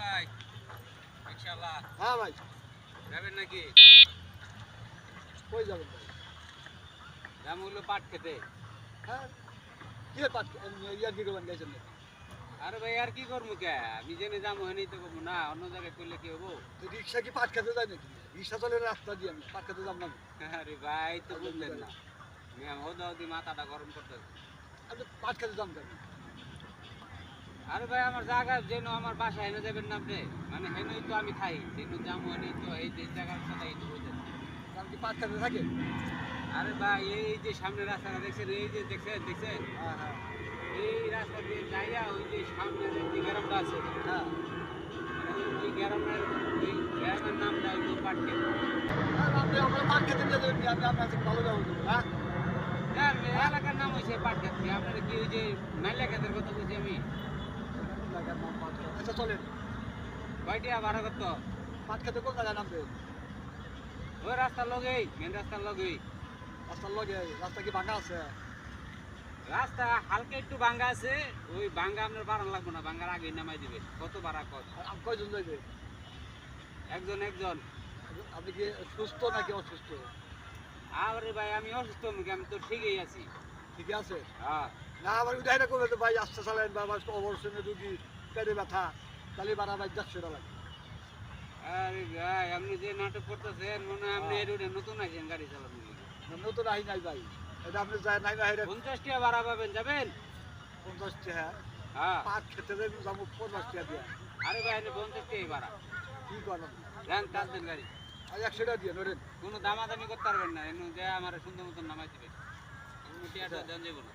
ভাই ইনশাআল্লাহ। হ্যাঁ ভাই, যাবেন নাকি? কই যাবেন ভাই? দাম হলো পাট খেতে। হ্যাঁ, কি পাট ইয়ার কি করবেন গেছেন নাকি? আরে ভাই আর কি করবো কে? আমি জেনে যাবো হেনেই তো করবো না, অন্য জায়গায় করলে কি হবো? তো রিক্সা কি পাট খেতে যায় নাকি? রিক্সা চলে রাস্তা দিয়ে আমি পাট খেতে যাব না আমি। আরে ভাই তো আর বুঝলেন বুঝলেন না। আমি হদা হদি মাথাটা গরম করতেছি। আপনি পাট খেতে যান কেন? আরে ভাই আমার জায়গা যেন আমার বাসা হেনে যাবেন না আপনি? মানে হেনেই তো আমি খাই, যেন যাবো হেনেই তো এই যে জায়গার কথা এই তো বুঝেন। কারণ কি পাট খেতে থাকে? আরে ভাই এই যে সামনে রাস্তাটা দেখছেন, এই যে দেখছেন হ্যাঁ হ্যাঁ এই রাস্তা দিয়ে যাইয়া ওই যে সামনে যে গ্রামটা আছে, হ্যাঁ। ওই গ্রামের ওই গ্রামের নামটা হইলো পাটকেল। আর আপনি আমরা পাট খেতে নিয়ে যাবেন কি? আমি আপনার থেকে ভালো যাবো হ্যাঁ? এলাকার নাম হয়েছে পাটকেল। আপনার কি ওই যে নাইলা খেতের কথা বলছি আমি? এলাকার নাম পাট খেতে। আচ্ছা চলেন, কয়টিয়া ভাড়া করত? পাট খেতে কোন জায়গায় নামবেন? ওই রাস্তার লগেই, মেন রাস্তার লগেই। রাস্তার লগে, রাস্তা কি ভাঙা আছে? রাস্তা হালকা একটু ভাঙ্গা আছে, ওই ভাঙ্গা আপনার বাড়ান লাগবে না, ভাঙ্গার আগেই নামাই দিবে। কত ভাড়া কত? আর কয়জন যাইবে? একজন একজন। আপনি কি সুস্থ নাকি অসুস্থ? আরে ভাই আমি অসুস্থ মুখে, আমি তো ঠিকই আছি। ঠিক আছে? হ্যাঁ না আবার উদাহরণ করবে তো ভাই আসতে চালেন বা আমার অবশ্যই রুগী পেটে ব্যথা তাহলে বাড়া ভাই 150 টাকা লাগে। আরে ভাই আপনি যে নাটক করতেছেন মনে হয় আপনি এই রোডে নতুন আসেন গাড়ি চালানোর লিগে। নতুন আহি নাই ভাই, এটা আপনি যায় নাই না 50 টাকা ভাড়া পাবেন, যাবেন? 50 টাকা হ্যাঁ। পাট খেতে যাবো 50 টাকা দিয়ে। আরে ভাই আপনি 50 টাকাই ভাড়া। কি করেন? যান টানতেন গাড়ি। আর 100 টাকা দিয়ে নরেন। কোনো দামাদামি করতে পারবেন না, এনে যে আমার সুন্দর মতন নামাই দিবেন। কোনো টিয়াটা দেন যাবো না।